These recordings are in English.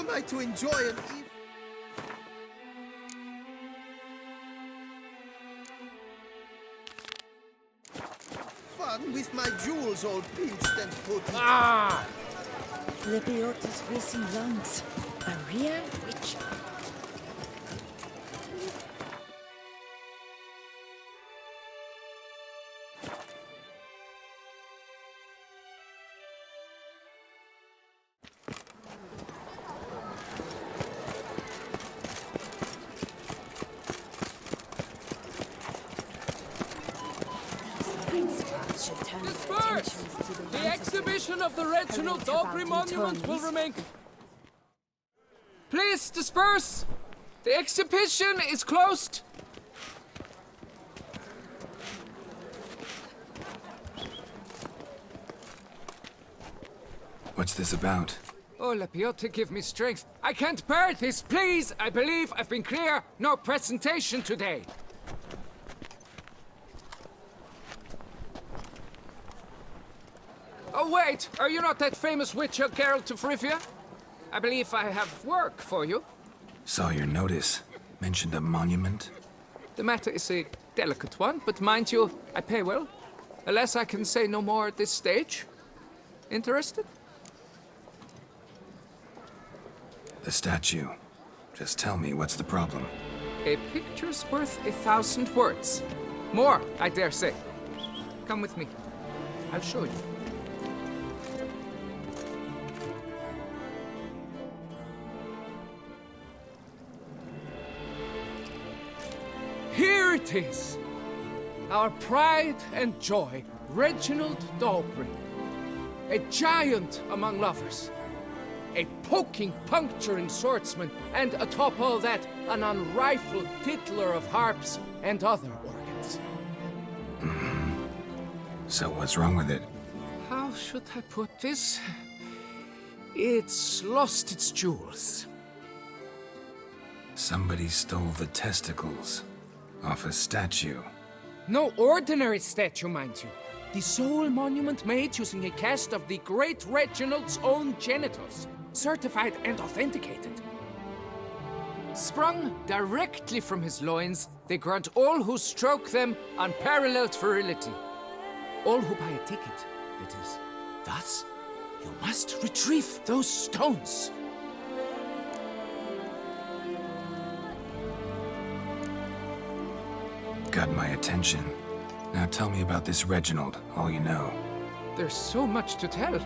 am I to enjoy an fun with my jewels all pinched and put? Ah! Lebiota's racing lungs. A real witch. Disperse! The exhibition of the Reginald Aubrey Monument will remain... Please disperse! The exhibition is closed! What's this about? Oh, Lepiota, give me strength. I can't bear this, please! I believe I've been clear. No presentation today. Oh, wait! Are you not that famous witch, Geralt of Rivia? I believe I have work for you. Saw your notice. Mentioned a monument. The matter is a delicate one, but mind you, I pay well. Alas, I can say no more at this stage. Interested? The statue. Just tell me, what's the problem? A picture's worth 1,000 words. More, I dare say. Come with me. I'll show you. Here it is! Our pride and joy, Reginald d'Aubrey. A giant among lovers. A poking, puncturing swordsman, and atop all that, an unrifled tittler of harps and other organs. So what's wrong with it? How should I put this? It's lost its jewels. Somebody stole the testicles off a statue. No ordinary statue, mind you. The sole monument made using a cast of the great Reginald's own genitals, certified and authenticated. Sprung directly from his loins, they grant all who stroke them unparalleled virility. All who buy a ticket, that is. Thus, you must retrieve those stones. Got my attention. Now tell me about this Reginald, all you know. There's so much to tell.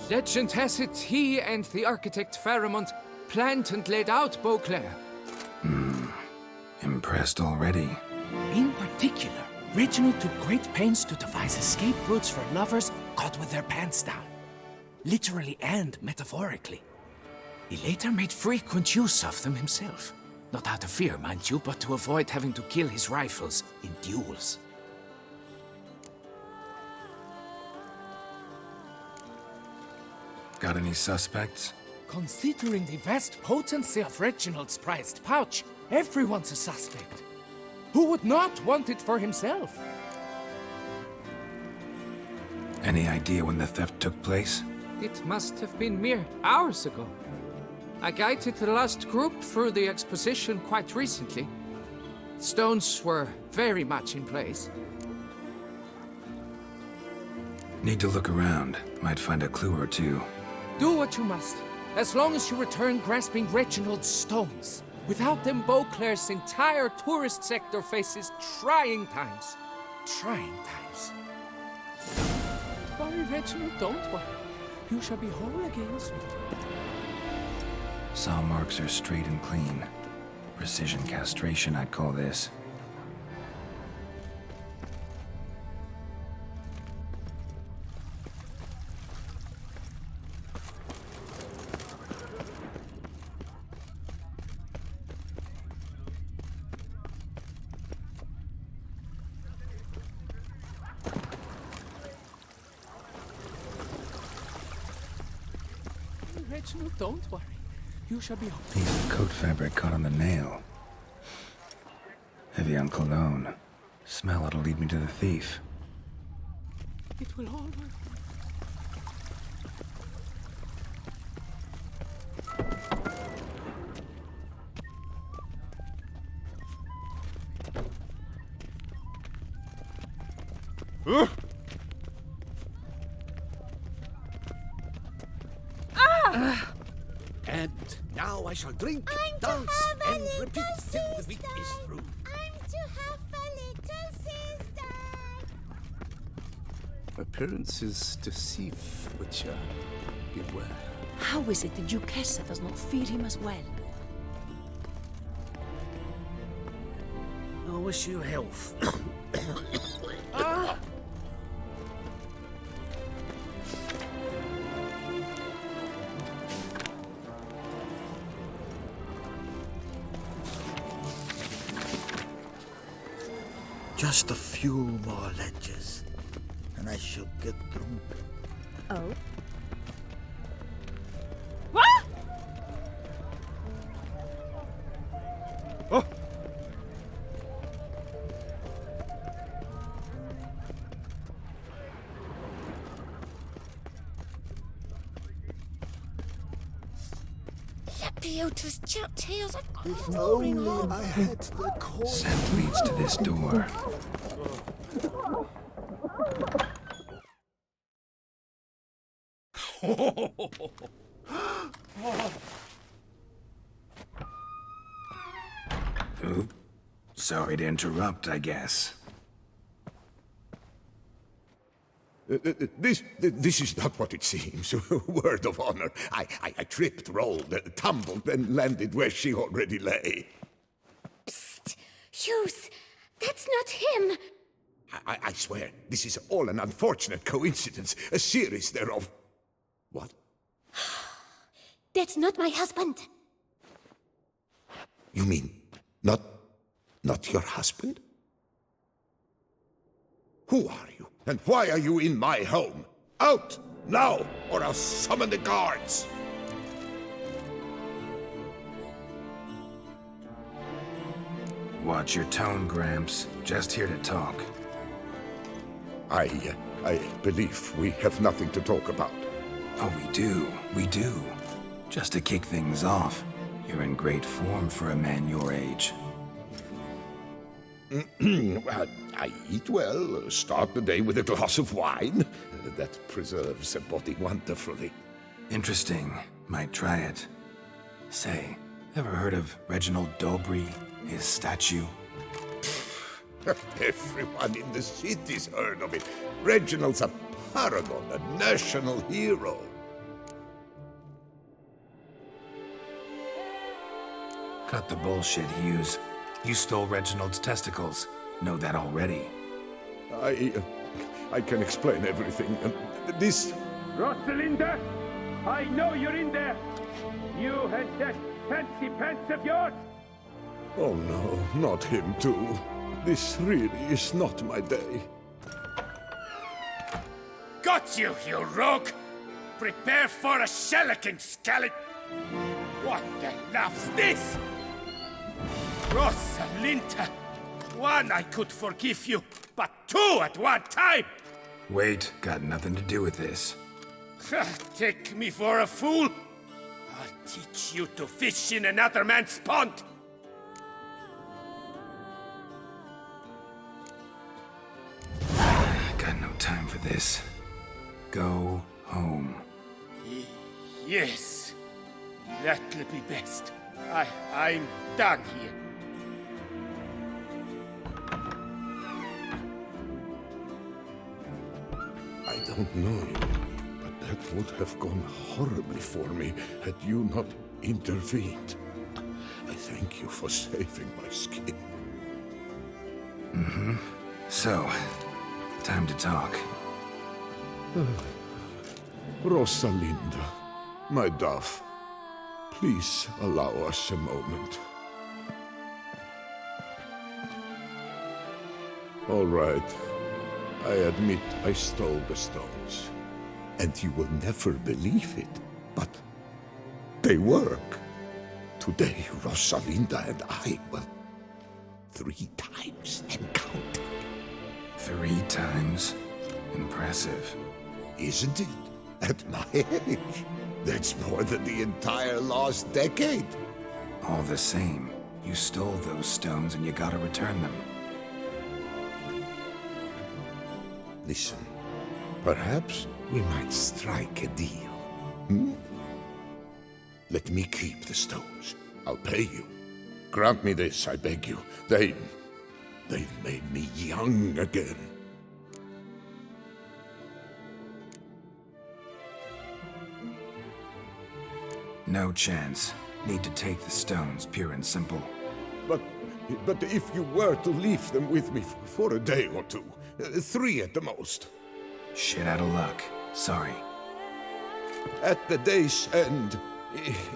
Legend has it he and the architect Pharamond planned and laid out Beauclair. Impressed already. In particular, Reginald took great pains to devise escape routes for lovers caught with their pants down. Literally and metaphorically. He later made frequent use of them himself. Not out of fear, mind you, but to avoid having to kill his rivals in duels. Got any suspects? Considering the vast potency of Reginald's prized pouch, everyone's a suspect. Who would not want it for himself? Any idea when the theft took place? It must have been mere hours ago. I guided the last group through the exposition quite recently. Stones were very much in place. Need to look around. Might find a clue or two. Do what you must, as long as you return grasping Reginald's stones. Without them, Beauclair's entire tourist sector faces trying times. Trying times. Worry, Reginald, don't worry. You shall be whole again soon. Saw marks are straight and clean. Precision castration, I'd call this. Reginald, don't worry. You shall be whole. Piece of coat fabric caught on the nail. Heavy on cologne. Smell it'll lead me to the thief. It will all work. And now I shall drink, dance, and repeat till the week is through. I'm to have a little sister. Appearances deceive, Witcher. Beware. How is it the Duchessa does not feed him as well? I wish you health. Just a few more ledges, and I shall get drunk. Oh? Oh! Lepiota's chat tales. I've got If only I had the coin. Scent leads to this door. Oop. Sorry to interrupt, I guess. This is not what it seems. Word of honor. I tripped, rolled, tumbled, and landed where she already lay. Psst! Hughes! That's not him! I swear, this is all an unfortunate coincidence. A series thereof. What? That's not my husband. You mean, not your husband? Who are you? And why are you in my home? Out! Now! Or I'll summon the guards! Watch your tone, Gramps. Just here to talk. I believe we have nothing to talk about. Oh, we do. Just to kick things off, you're in great form for a man your age. Well, I eat well, start the day with a glass of wine. That preserves a body wonderfully. Interesting. Might try it. Say, ever heard of Reginald Dobry, his statue? Everyone in the city's heard of it. Reginald's a paragon, a national hero. Cut the bullshit, Hughes. You stole Reginald's testicles. Know that already. I can explain everything. This... Rosalinda, I know you're in there. You and that fancy pants of yours. Oh no, not him too. This really is not my day. Got you, you rogue! Prepare for a shellacking, scallop! What the laugh's this? Rosalinda! One, I could forgive you, but two at one time! Wait, got nothing to do with this. Take me for a fool? I'll teach you to fish in another man's pond! Got no time for this. Go home. Yes, that'll be best. I'm done here. I don't know you, but that would have gone horribly for me had you not intervened. I thank you for saving my skin. So, time to talk. Rosalinda, my dove, please allow us a moment. All right. I admit I stole the stones. And you will never believe it, but they work. Today, Rosalinda and I, well, 3 times and counting. 3 times? Impressive. Isn't it? At my age. That's more than the entire last decade. All the same, you stole those stones and you gotta return them. Listen, perhaps we might strike a deal. Hmm? Let me keep the stones. I'll pay you. Grant me this, I beg you. They've made me young again. No chance. Need to take the stones, pure and simple. But if you were to leave them with me for a day or two, 3 at the most. Shit out of luck. Sorry. At the day's end,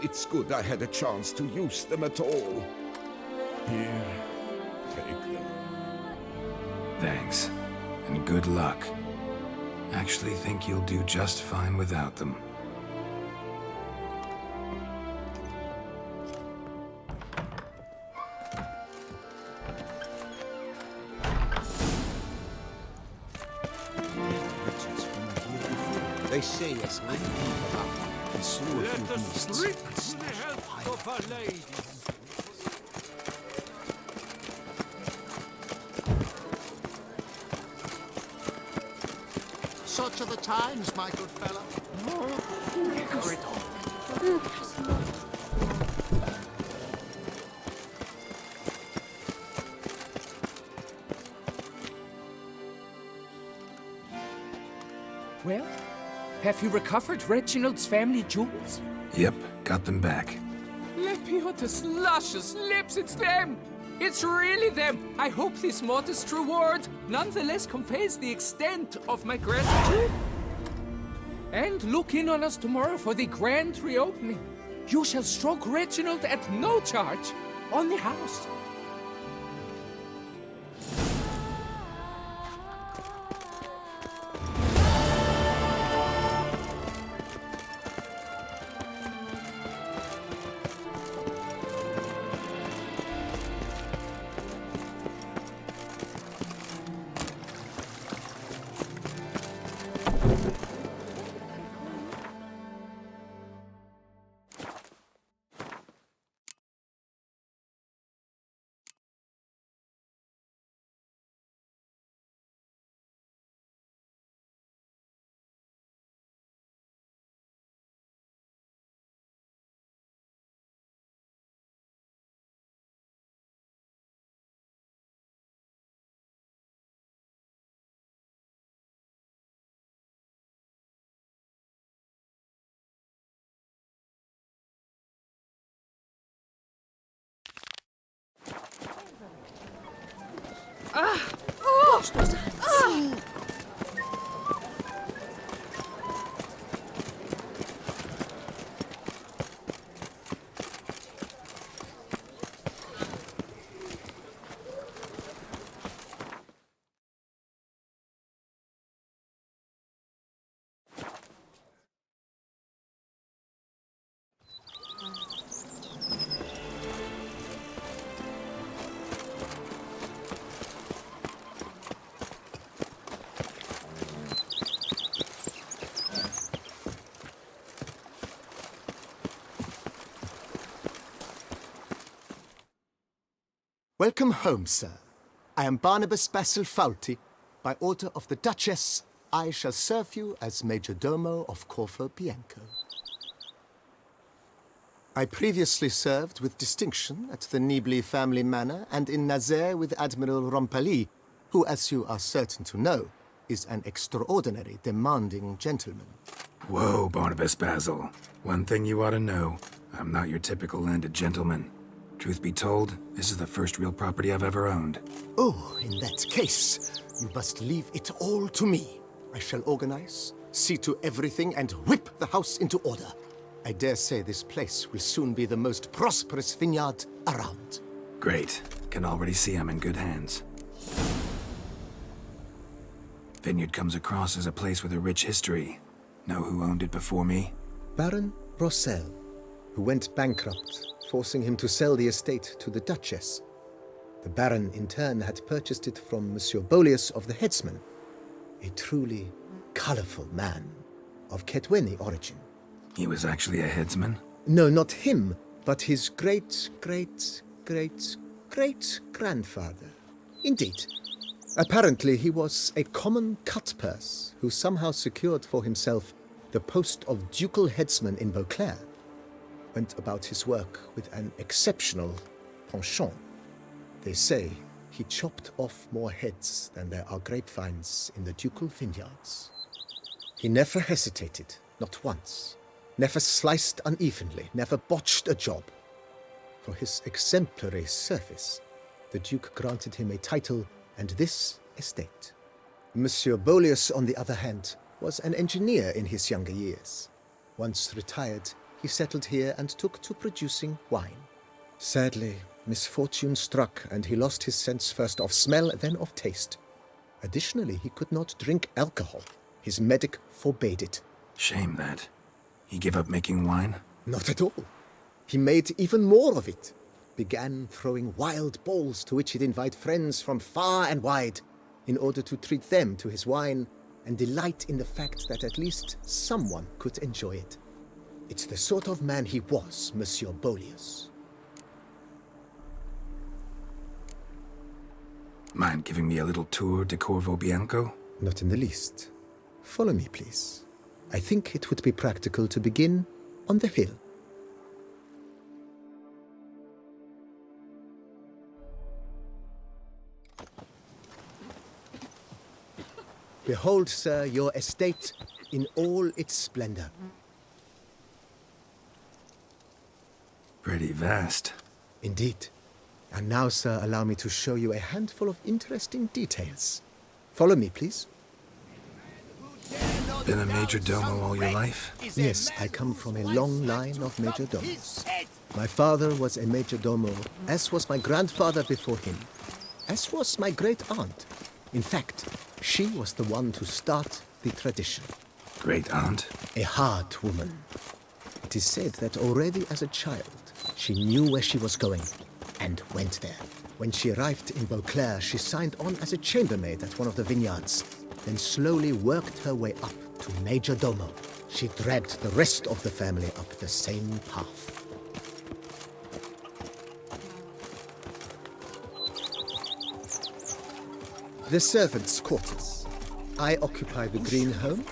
it's good I had a chance to use them at all. Here, take them. Thanks. And good luck. Actually think you'll do just fine without them. They say as many people about and so a few beasts. Drink to the health of our ladies. Such are the times, my good fellow. Well, have you recovered Reginald's family jewels? Yep, got them back. Lepiota's luscious lips, it's them! It's really them! I hope this modest reward nonetheless conveys the extent of my gratitude. And look in on us tomorrow for the grand reopening. You shall stroke Reginald at no charge on the house. Wash those hands. Welcome home, sir. I am Barnabas Basil Faulty. By order of the Duchess, I shall serve you as Major Domo of Corfu Bianco. I previously served with distinction at the Nibli family manor and in Nazaire with Admiral Rompali, who, as you are certain to know, is an extraordinary demanding gentleman. Whoa, Barnabas Basil. One thing you ought to know. I'm not your typical landed gentleman. Truth be told, this is the first real property I've ever owned. Oh, in that case, you must leave it all to me. I shall organize, see to everything, and whip the house into order. I dare say this place will soon be the most prosperous vineyard around. Great. Can already see I'm in good hands. Vineyard comes across as a place with a rich history. Know who owned it before me? Baron Rossel, who went bankrupt, forcing him to sell the estate to the Duchess. The Baron, in turn, had purchased it from Monsieur Bolius of the Headsman, a truly colorful man of Ketweni origin. He was actually a headsman? No, not him, but his great-great-great-great-grandfather. Indeed. Apparently, he was a common cutpurse who somehow secured for himself the post of ducal headsman in Beauclair. Went about his work with an exceptional penchant. They say he chopped off more heads than there are grapevines in the ducal vineyards. He never hesitated, not once. Never sliced unevenly, never botched a job. For his exemplary service, the Duke granted him a title and this estate. Monsieur Boleus, on the other hand, was an engineer in his younger years. Once retired, he settled here and took to producing wine. Sadly, misfortune struck and he lost his sense first of smell, then of taste. Additionally, he could not drink alcohol. His medic forbade it. Shame that. He gave up making wine? Not at all. He made even more of it. Began throwing wild balls to which he'd invite friends from far and wide in order to treat them to his wine and delight in the fact that at least someone could enjoy it. It's the sort of man he was, Monsieur Boleus. Mind giving me a little tour de Corvo Bianco? Not in the least. Follow me, please. I think it would be practical to begin on the hill. Behold, sir, your estate in all its splendor. Pretty vast. Indeed. And now, sir, allow me to show you a handful of interesting details. Follow me, please. Been a major domo all your life? Yes, I come from a long line of major domos. My father was a major domo, as was my grandfather before him, as was my great-aunt. In fact, she was the one to start the tradition. Great-aunt? A hard woman. It is said that already as a child, she knew where she was going and went there. When she arrived in Beauclair, she signed on as a chambermaid at one of the vineyards, then slowly worked her way up to major domo. She dragged the rest of the family up the same path. The servants' quarters. I occupy the green home.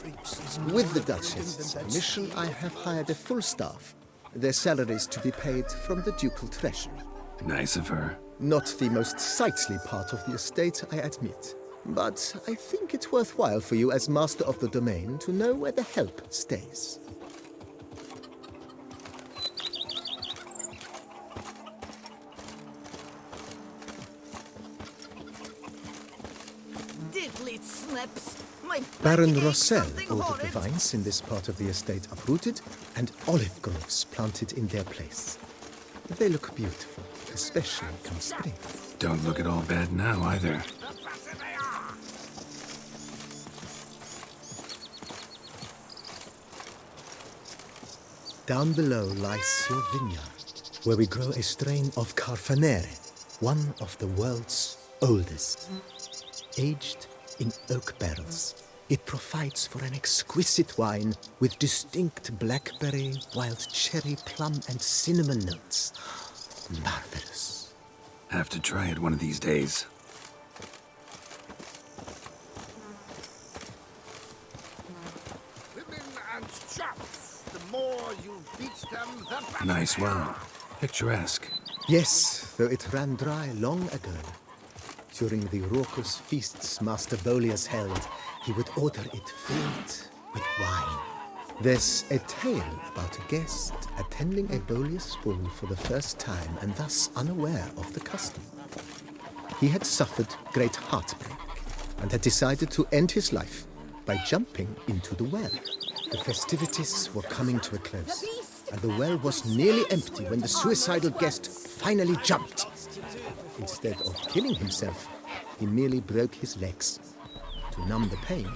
With the Duchess's permission, I have hired a full staff. Their salaries to be paid from the ducal treasury. Nice of her. Not the most sightly part of the estate, I admit. But I think it's worthwhile for you as master of the domain to know where the help stays. Diddly snips! My Baron backache, Rossel something ordered horrid. the vines in this part of the estate uprooted and olive groves planted in their place. They look beautiful, especially come spring. Don't look at all bad now, either. Down below lies your vineyard, where we grow a strain of Carfanere, one of the world's oldest. Aged in oak barrels, it provides for an exquisite wine with distinct blackberry, wild cherry, plum, and cinnamon notes. Marvelous. Have to try it one of these days. Women and chaps. The more you beat them, the better. Nice well. Picturesque. Yes, though it ran dry long ago. During the raucous feasts Master Boleus held, he would order it filled with wine. There's a tale about a guest attending a Boleus ball for the first time and thus unaware of the custom. He had suffered great heartbreak and had decided to end his life by jumping into the well. The festivities were coming to a close, and the well was nearly empty when the suicidal guest finally jumped. Instead of killing himself, he merely broke his legs. To numb the pain,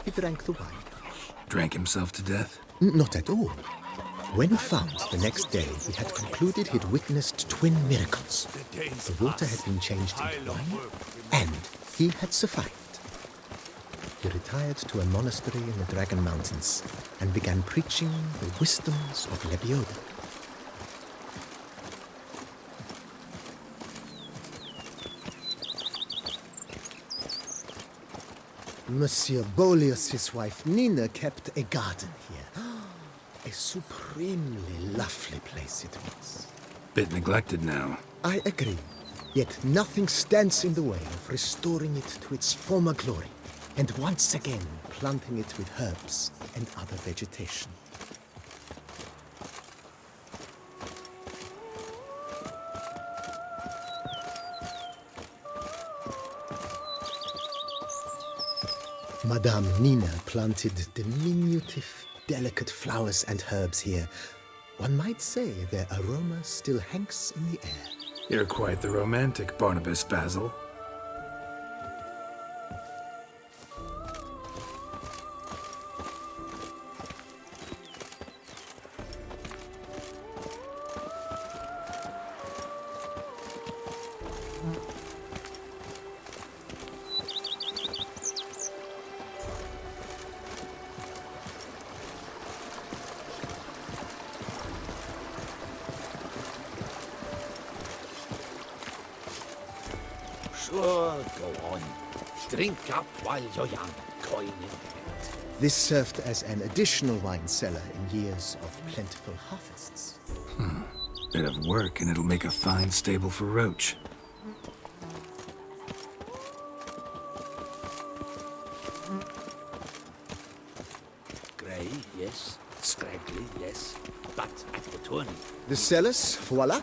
he drank the wine. Drank himself to death? Not at all. When found the next day, he had concluded he'd witnessed twin miracles. The water had been changed into wine, and he had survived. He retired to a monastery in the Dragon Mountains and began preaching the wisdoms of Lebioda. Monsieur Boleus's wife Nina kept a garden here. A supremely lovely place it was. Bit neglected now. I agree. Yet nothing stands in the way of restoring it to its former glory, and once again planting it with herbs and other vegetation. Madame Nina planted diminutive, delicate flowers and herbs here. One might say their aroma still hangs in the air. You're quite the romantic, Barnabas Basil. Sure, go on. Drink up while you're young, coin in hand. This served as an additional wine cellar in years of plentiful harvests. Bit of work, and it'll make a fine stable for Roach. Grey, yes. Scraggly, yes. But at the tourney. The cellars, voila.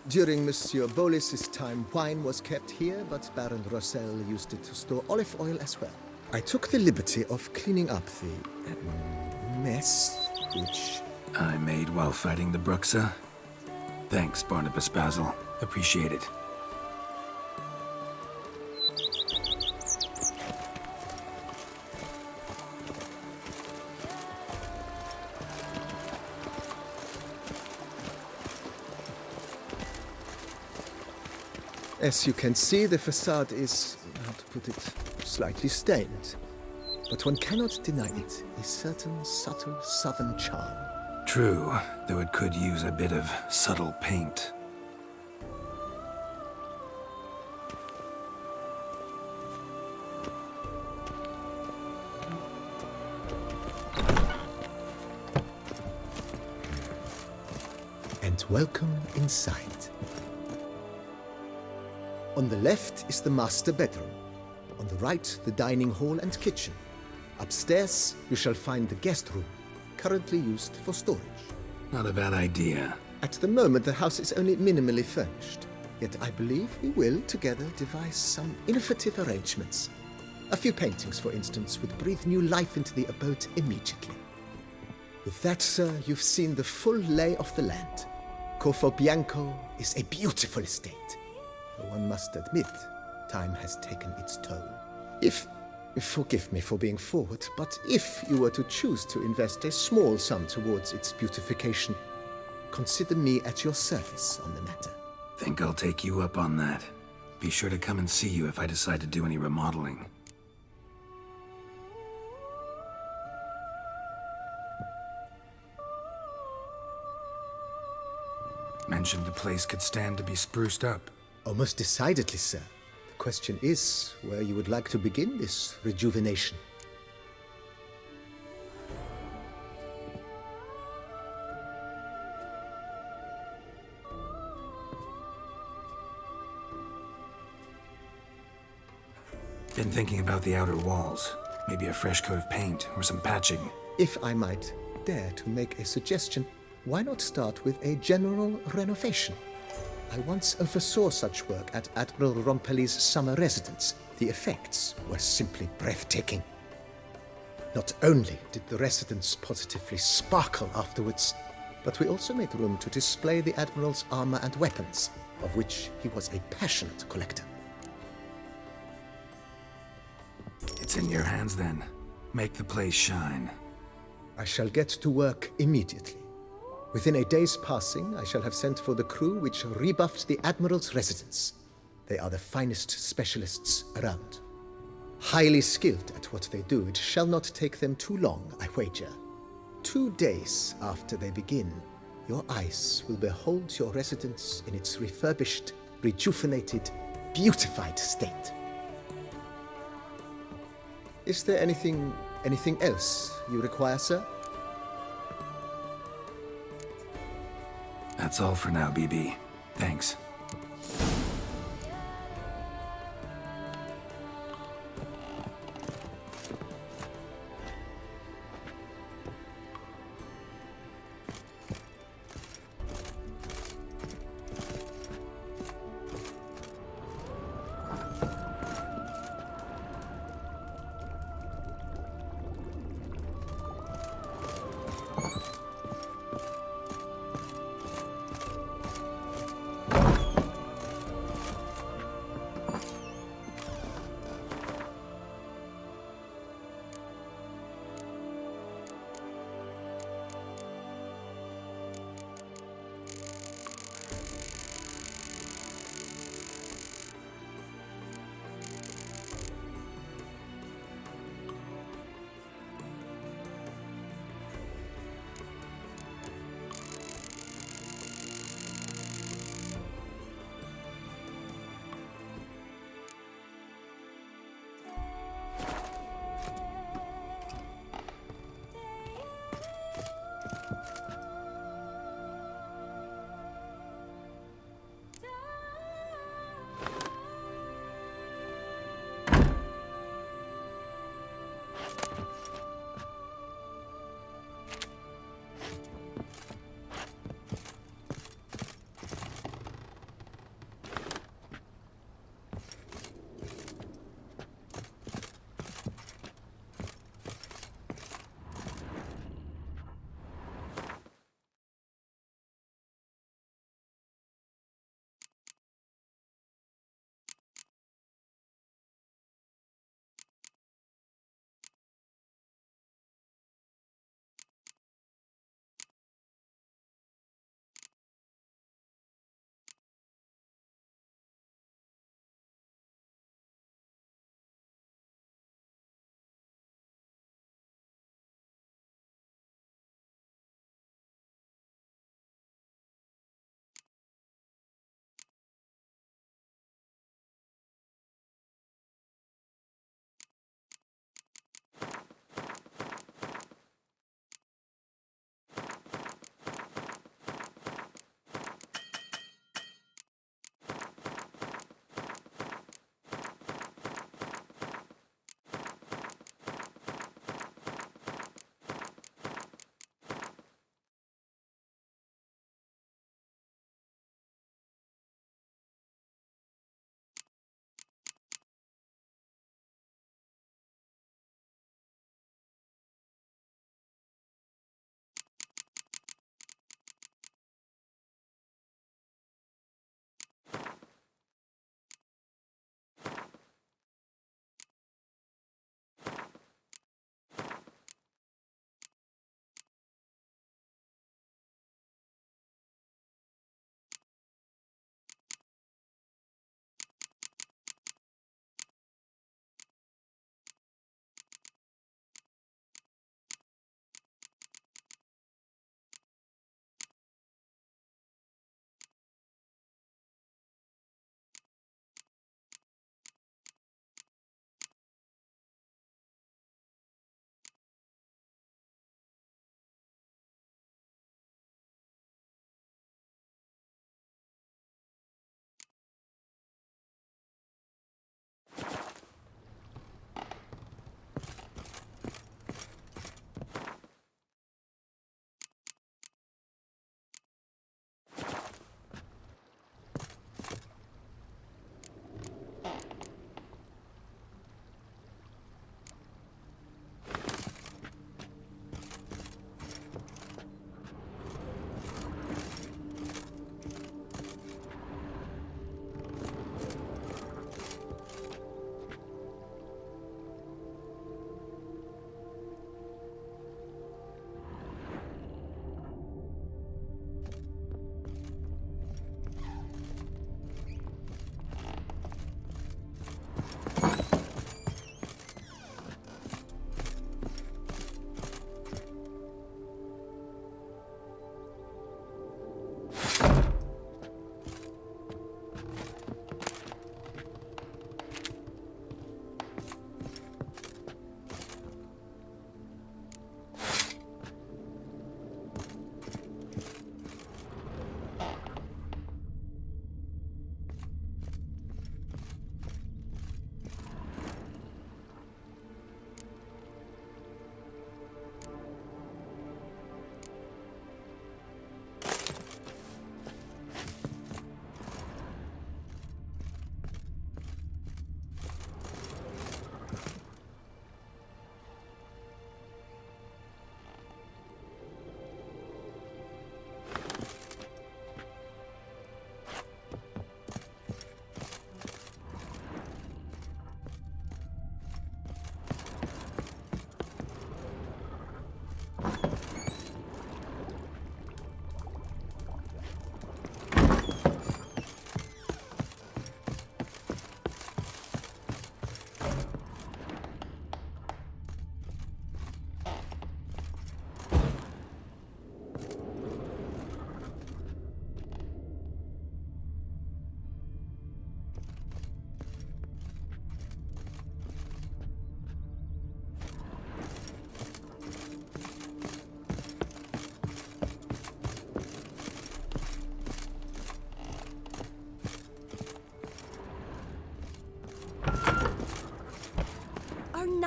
During Monsieur Boleus's time, wine was kept here, but Baron Rossel used it to store olive oil as well. I took the liberty of cleaning up the mess, which... I made while fighting the Bruxa. Thanks, Barnabas Basil. Appreciate it. As you can see, the facade is, how to put it, slightly stained. But one cannot deny it, a certain subtle southern charm. True, though it could use a bit of subtle paint. And welcome inside. On the left is the master bedroom. On the right, the dining hall and kitchen. Upstairs, you shall find the guest room, currently used for storage. Not a bad idea. At the moment, the house is only minimally furnished. Yet I believe we will, together, devise some innovative arrangements. A few paintings, for instance, would breathe new life into the abode immediately. With that, sir, you've seen the full lay of the land. Corfo Bianco is a beautiful estate. Though one must admit, time has taken its toll. Forgive me for being forward, but if you were to choose to invest a small sum towards its beautification, consider me at your service on the matter. Think I'll take you up on that. Be sure to come and see you if I decide to do any remodeling. Mentioned the place could stand to be spruced up. Oh, most decidedly, sir. The question is where you would like to begin this rejuvenation. Been thinking about the outer walls. Maybe a fresh coat of paint or some patching. If I might dare to make a suggestion, why not start with a general renovation? I once oversaw such work at Admiral Rompelli's summer residence. The effects were simply breathtaking. Not only did the residence positively sparkle afterwards, but we also made room to display the Admiral's armor and weapons, of which he was a passionate collector. It's in your hands then. Make the place shine. I shall get to work immediately. Within a day's passing, I shall have sent for the crew which rebuffed the Admiral's residence. They are the finest specialists around. Highly skilled at what they do, it shall not take them too long, I wager. 2 days after they begin, your eyes will behold your residence in its refurbished, rejuvenated, beautified state. Is there anything else you require, sir? That's all for now, BB. Thanks.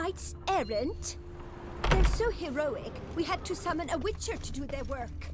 knights errant? They're so heroic, we had to summon a witcher to do their work.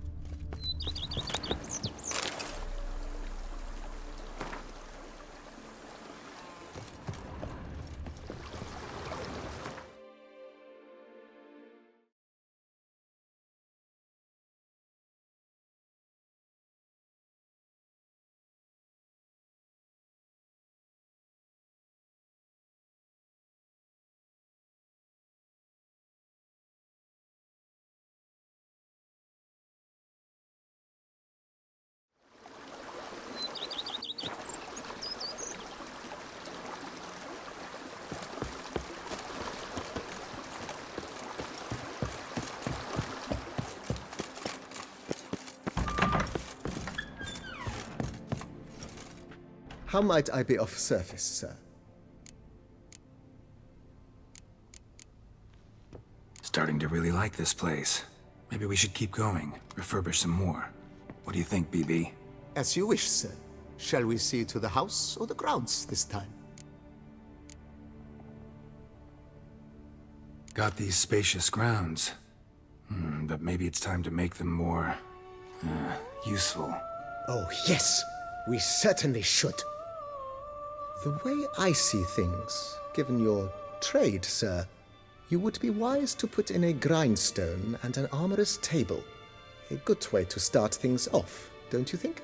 How might I be of service, sir? Starting to really like this place. Maybe we should keep going, refurbish some more. What do you think, BB? As you wish, sir. Shall we see to the house or the grounds this time? Got these spacious grounds. But maybe it's time to make them more... useful. Oh, yes! We certainly should. The way I see things, given your trade, sir, you would be wise to put in a grindstone and an armorer's table. A good way to start things off, don't you think?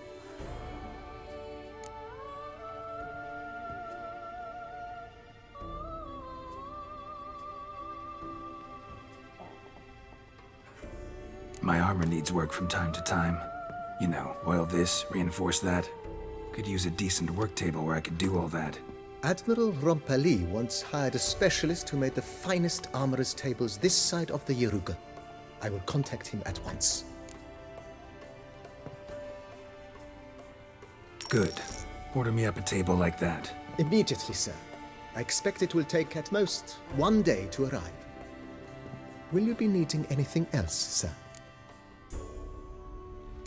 My armor needs work from time to time. You know, oil this, reinforce that. Could use a decent work table where I could do all that. Admiral Rompali once hired a specialist who made the finest armorer's tables this side of the Yeruga. I will contact him at once. Good. Order me up a table like that. Immediately, sir. I expect it will take at most 1 day to arrive. Will you be needing anything else, sir?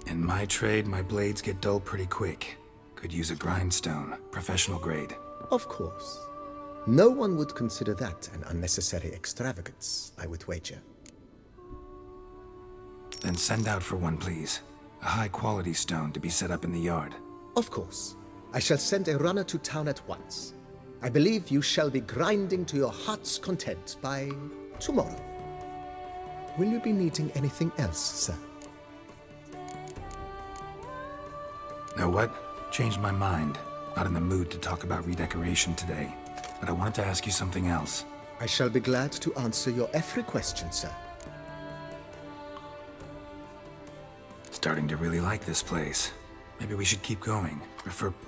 In my trade, my blades get dull pretty quick. Could use a grindstone, professional grade. Of course. No one would consider that an unnecessary extravagance, I would wager. Then send out for one, please. A high-quality stone to be set up in the yard. Of course. I shall send a runner to town at once. I believe you shall be grinding to your heart's content by tomorrow. Will you be needing anything else, sir? Know what? Changed my mind. Not in the mood to talk about redecoration today. But I wanted to ask you something else. I shall be glad to answer your every question, sir. Starting to really like this place. Maybe we should keep going.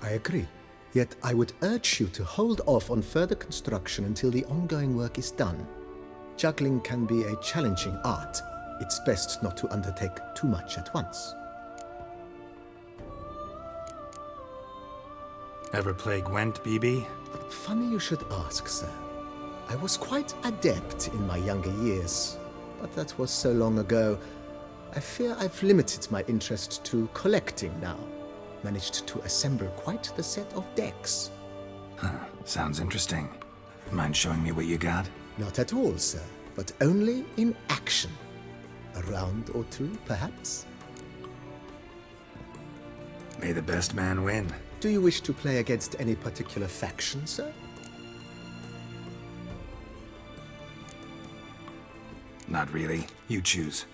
I agree. Yet I would urge you to hold off on further construction until the ongoing work is done. Juggling can be a challenging art. It's best not to undertake too much at once. Ever play Gwent, BB? Funny you should ask, sir. I was quite adept in my younger years, but that was so long ago. I fear I've limited my interest to collecting now. Managed to assemble quite the set of decks. Huh, sounds interesting. Mind showing me what you got? Not at all, sir, but only in action. A round or two, perhaps? May the best man win. Do you wish to play against any particular faction, sir? Not really. You choose.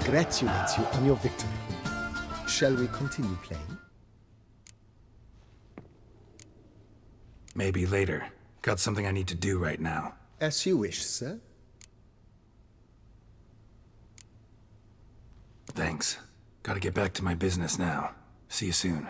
congratulate you on your victory. Shall we continue playing? Maybe later. Got something I need to do right now. As you wish, sir. Thanks. Gotta get back to my business now. See you soon.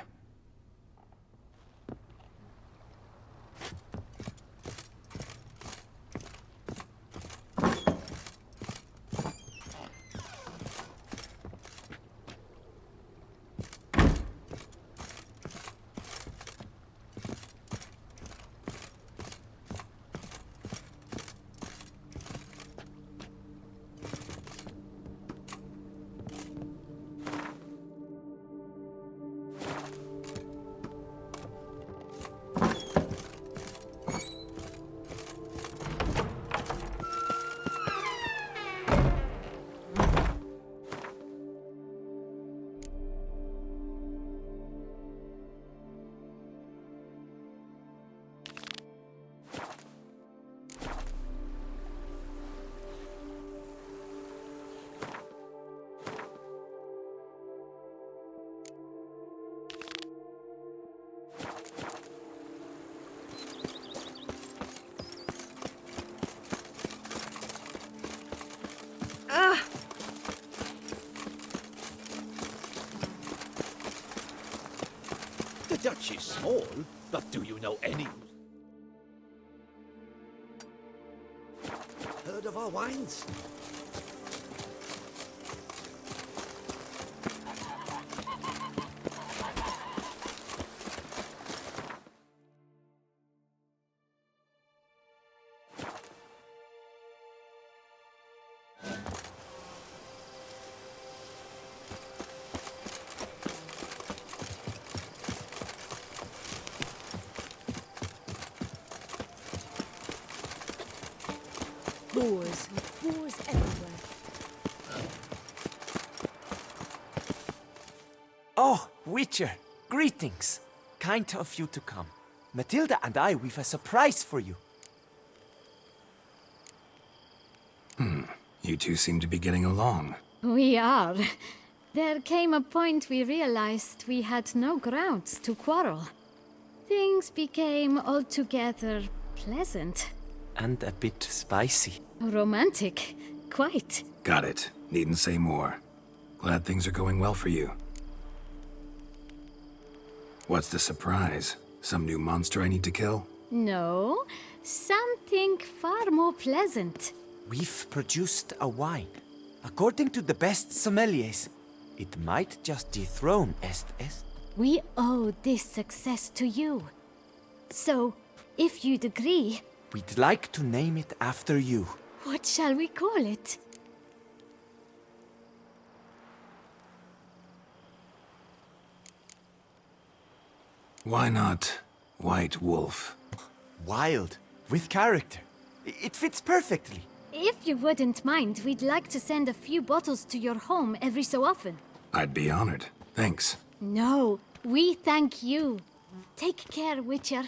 The Dutch is small, but do you know any? Heard of our wines? Boars. Boars everywhere. Oh, Witcher, greetings. Kind of you to come. Matilda and I, we've a surprise for you. You two seem to be getting along. We are. There came a point we realized we had no grounds to quarrel. Things became altogether pleasant. And a bit spicy. Romantic. Quite. Got it. Needn't say more. Glad things are going well for you. What's the surprise? Some new monster I need to kill? No, something far more pleasant. We've produced a wine. According to the best sommeliers, it might just dethrone Est. We owe this success to you. So, if you'd agree... We'd like to name it after you. What shall we call it? Why not White Wolf? Wild, with character. It fits perfectly. If you wouldn't mind, we'd like to send a few bottles to your home every so often. I'd be honored. Thanks. No, we thank you. Take care, Witcher.